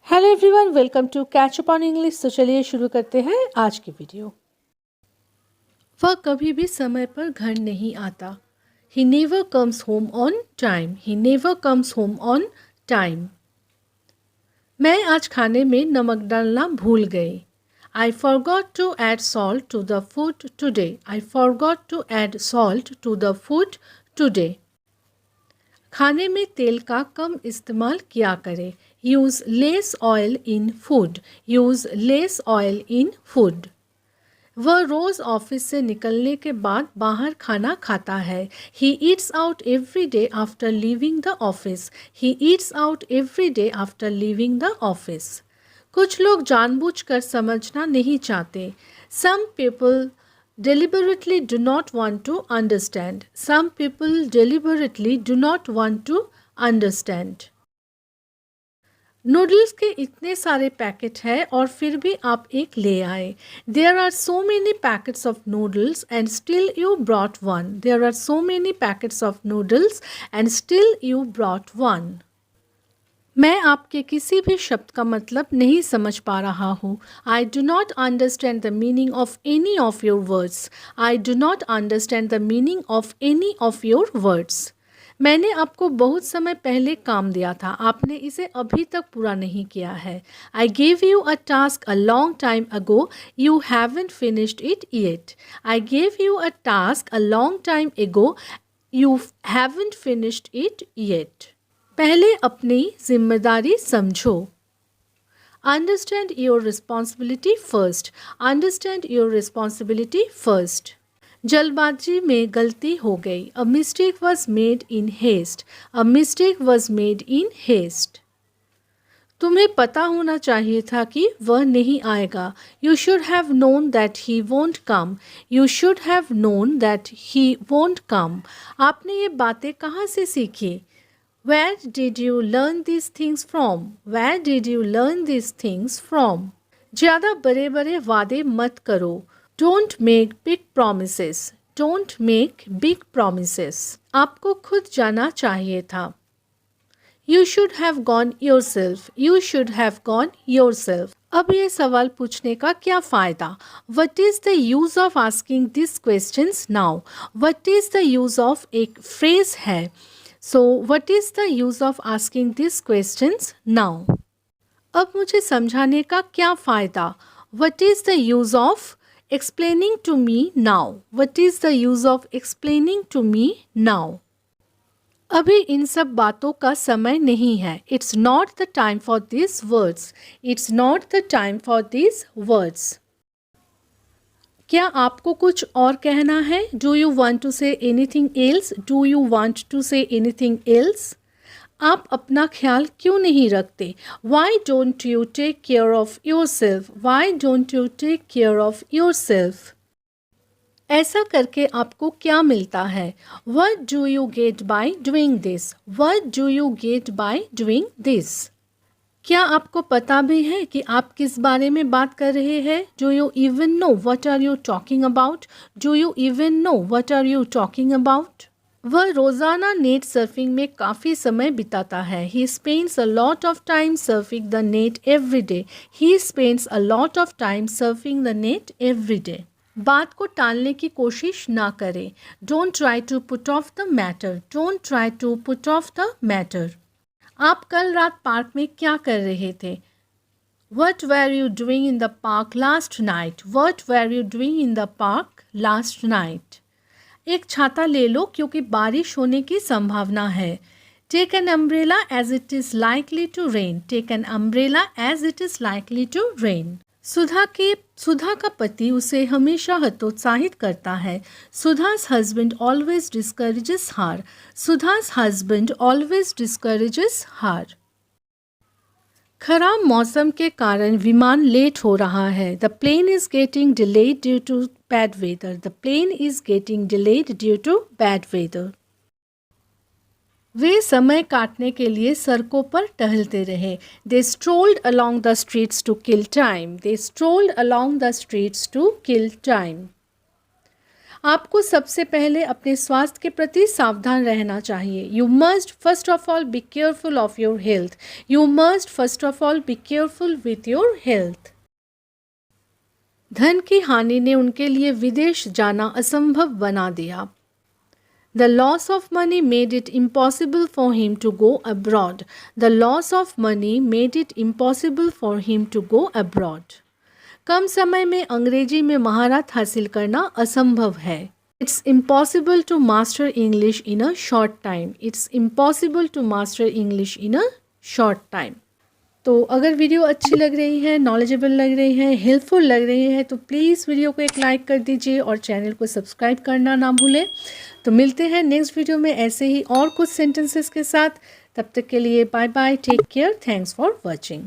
Hello everyone, welcome to catch up on English. तो चलिए शुरू करते हैं आज की वीडियो। वह कभी भी समय पर घर नहीं आता। He never comes home on time. He never comes home on time. मैं आज खाने में नमक डालना भूल गई। I forgot to add salt to the food today. I forgot to add salt to the food today. खाने में तेल का कम इस्तेमाल किया करें। Use less oil in food. Use less oil in food. वह रोज़ ऑफिस से निकलने के बाद बाहर खाना खाता है। He eats out every day after leaving the office. He eats out every day after leaving the office. कुछ लोग जानबूझकर समझना नहीं चाहते। Some people deliberately do not want to understand. Some people deliberately do not want to understand. Noodles के इतने सारे packet हैं और फिर भी आप एक ले आए। There are so many packets of noodles and still you brought one. There are so many packets of noodles and still you brought one. मैं आपके किसी भी शब्द का मतलब नहीं समझ पा रहा हूँ। I do not understand the meaning of any of your words. I do not understand the meaning of any of your words. मैंने आपको बहुत समय पहले काम दिया था, आपने इसे अभी तक पूरा नहीं किया है। I gave you a task a long time ago, you haven't finished it yet. I gave you a task a long time ago, you haven't finished it yet. पहले अपनी जिम्मेदारी समझो। Understand your responsibility first. Understand your responsibility first. जल्दबाजी में गलती हो गई। A mistake was made in haste. A mistake was made in haste. तुम्हें पता होना चाहिए था कि वह नहीं आएगा। You should have known that he won't come. You should have known that he won't come. आपने ये बातें कहाँ से सीखी? Where did you learn these things from? Where did you learn these things from? ज़्यादा बड़े बड़े वादे मत करो। Don't make big promises. Don't make big promises. आपको खुद जाना चाहिए था। You should have gone yourself. You should have gone yourself. अब ये सवाल पूछने का क्या फ़ायदा? What is the use of asking these questions now? What is the use of एक phrase है? So, what is the use of asking these questions now? अब मुझे समझाने का क्या फ़ायदा? What is the use of explaining to me now? What is the use of explaining to me now? अभी इन सब बातों का समय नहीं है। It's not the time for these words. It's not the time for these words. क्या आपको कुछ और कहना है? Do you want to say anything else? Do you want to say anything else? आप अपना ख्याल क्यों नहीं रखते? Why don't you take care of yourself? Why don't you take care of yourself? ऐसा करके आपको क्या मिलता है? What do you get by doing this? What do you get by doing this? क्या आपको पता भी है कि आप किस बारे में बात कर रहे हैं? Do you even know what are you talking about? Do you even know what are you talking about? वह रोज़ाना नेट सर्फिंग में काफ़ी समय बिताता है। He spends a lot of time surfing the net every day. He spends a lot of time surfing the net every day. बात को टालने की कोशिश ना करें। Don't try to put off the matter. Don't try to put off the matter. आप कल रात पार्क में क्या कर रहे थे? What were you doing in the park last night? What were you doing in the park last night? एक छाता ले लो क्योंकि बारिश होने की संभावना है। Take an umbrella as it is likely to rain. Take an umbrella as it is likely to rain. सुधा का पति उसे हमेशा हतोत्साहित करता है। सुधा's husband always discourages her. सुधा's husband always discourages her. खराब मौसम के कारण विमान लेट हो रहा है। The plane is getting delayed due to bad weather. The plane is getting delayed due to bad weather. वे समय काटने के लिए सड़कों पर टहलते रहे। They strolled along the streets to kill time. They strolled along the streets to kill time. आपको सबसे पहले अपने स्वास्थ्य के प्रति सावधान रहना चाहिए. You must first of all be careful of your health. You must first of all be careful with your health. धन की हानि ने उनके लिए विदेश जाना असंभव बना दिया. The loss of money made it impossible for him to go abroad. The loss of money made it impossible for him to go abroad. कम समय में अंग्रेजी में महारत हासिल करना असंभव है. It's impossible to master English in a short time. It's impossible to master English in a short time. तो अगर वीडियो अच्छी लग रही है, नॉलेजेबल लग रही है, हेल्पफुल लग रही है तो प्लीज़ वीडियो को एक लाइक कर दीजिए और चैनल को सब्सक्राइब करना ना भूलें. तो मिलते हैं नेक्स्ट वीडियो में ऐसे ही और कुछ सेंटेंसेस के साथ. तब तक के लिए bye bye, take care, thanks for watching.